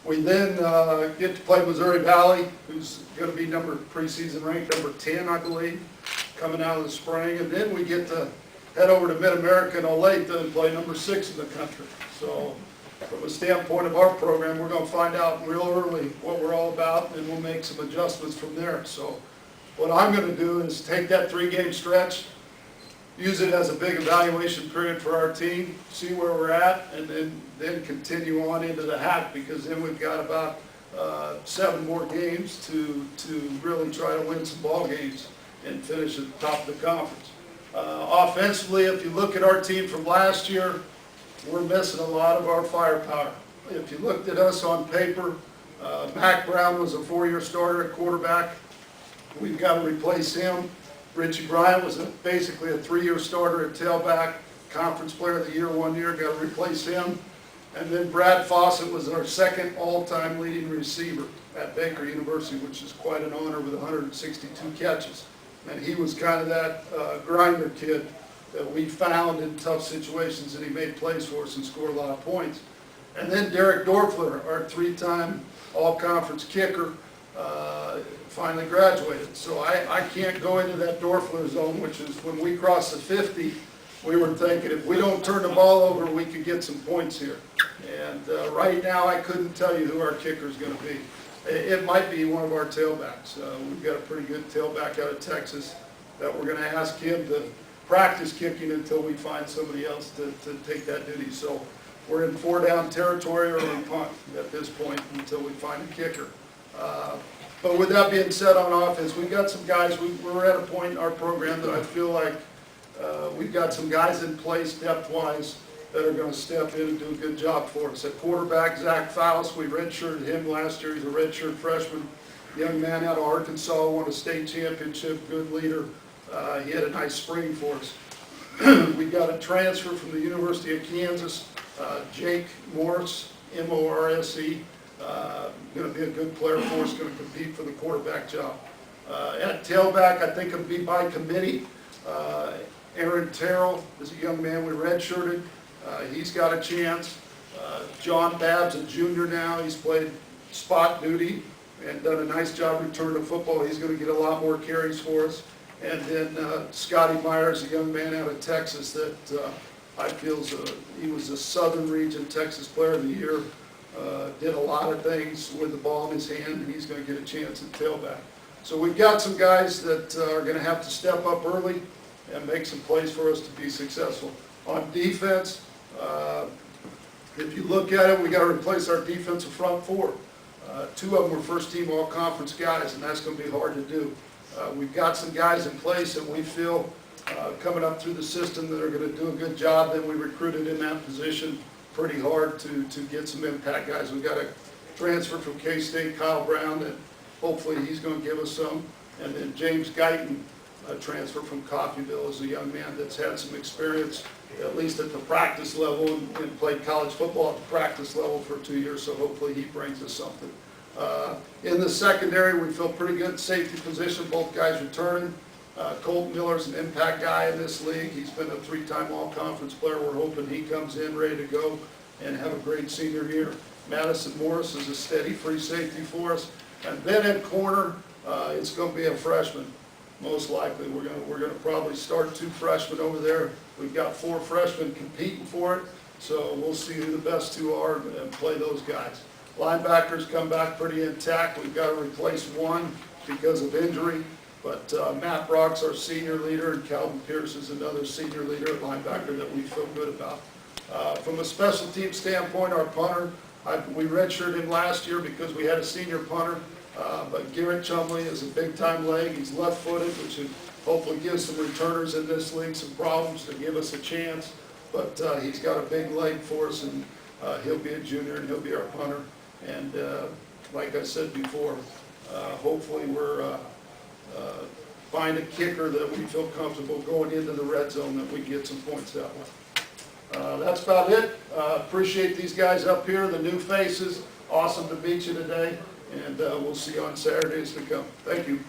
We then get to play Missouri Valley, who's going to be preseason ranked number 10, I believe, coming out of the spring. And then we get to head over to Mid-America in Olathe and play number 6 in the country. So from a standpoint of our program, we're going to find out real early what we're all about, and we'll make some adjustments from there. So what I'm going to do is take that 3-game stretch, use it as a big evaluation period for our team, see where we're at, and then continue on into the HAAC, because then we've got about 7 more games to really try to win some ball games and finish at the top of the conference. Offensively, if you look at our team from last year, we're missing a lot of our firepower. If you looked at us on paper, Mac Brown was a 4-year starter at quarterback. We've got to replace him. Richie Bryant was basically a 3-year starter at tailback, conference player of the year 1 year, got to replace him. And then Brad Fawcett was our 2nd all-time leading receiver at Baker University, which is quite an honor, with 162 catches. And he was kind of that grinder kid that we found in tough situations, and he made plays for us and scored a lot of points. And then Derek Dorfler, our 3-time all-conference kicker, finally graduated. So I can't go into that Dorfler zone, which is when we crossed the 50, we were thinking if we don't turn the ball over, we could get some points here. And right now, I couldn't tell you who our kicker is going to be. It might be one of our tailbacks. We've got a pretty good tailback out of Texas that we're going to ask him to practice kicking until we find somebody else to take that duty. So we're in 4-down territory, or we punt at this point until we find a kicker. But with that being said, on offense, we've got some guys. We're at a point in our program that I feel like we've got some guys in place depth-wise that are going to step in and do a good job for us. At quarterback, Zach Faust, we redshirted him last year. He's a redshirt freshman, young man out of Arkansas, won a state championship, good leader. He had a nice spring for us. We got a transfer from the University of Kansas, Jake Morse, M-O-R-S-E. Going to be a good player for us, going to compete for the quarterback job. At tailback, I think it'll be by committee. Aaron Terrell is a young man we redshirted. He's got a chance. John Babbs, a junior now. He's played spot duty and done a nice job returning to football. He's going to get a lot more carries for us. And then Scotty Myers, a young man out of Texas that I feel he was a Southern Region Texas Player of the Year. Did a lot of things with the ball in his hand, and he's going to get a chance at tailback. So we've got some guys that are going to have to step up early and make some plays for us to be successful. On defense, if you look at it, we got to replace our defensive front 4. 2 of them are first-team all-conference guys, and that's going to be hard to do. We've got some guys in place that we feel coming up through the system that are going to do a good job. Then we recruited in that position pretty hard to get some impact guys. We've got a transfer from K-State, Kyle Brown, and hopefully he's going to give us some. And then James Guyton, a transfer from Coffeyville, is a young man that's had some experience, at least at the practice level, and played college football at the practice level for 2 years, so hopefully he brings us something. In the secondary, we feel pretty good safety position, both guys returning. Colton Miller's an impact guy in this league. He's been a 3-time all-conference player. We're hoping he comes in ready to go and have a great senior year. Madison Morris is a steady free safety for us. And then at corner, it's going to be a freshman, most likely. We're going to probably start 2 freshmen over there. We've got 4 freshmen competing for it, so we'll see who the best 2 are and play those guys. Linebackers come back pretty intact. We've got to replace 1 because of injury. But Matt Brock's our senior leader, and Calvin Pierce is another senior leader at linebacker that we feel good about. From a special team standpoint, our punter, we redshirted him last year because we had a senior punter. But Garrett Chumley is a big-time leg. He's left-footed, which should hopefully give some returners in this league some problems to give us a chance. But he's got a big leg for us, and he'll be a junior, and he'll be our punter. And like I said before, hopefully we're find a kicker that we feel comfortable going into the red zone that we get some points that way. That's about it. Appreciate these guys up here, the new faces. Awesome to meet you today, and we'll see you on Saturdays to come. Thank you.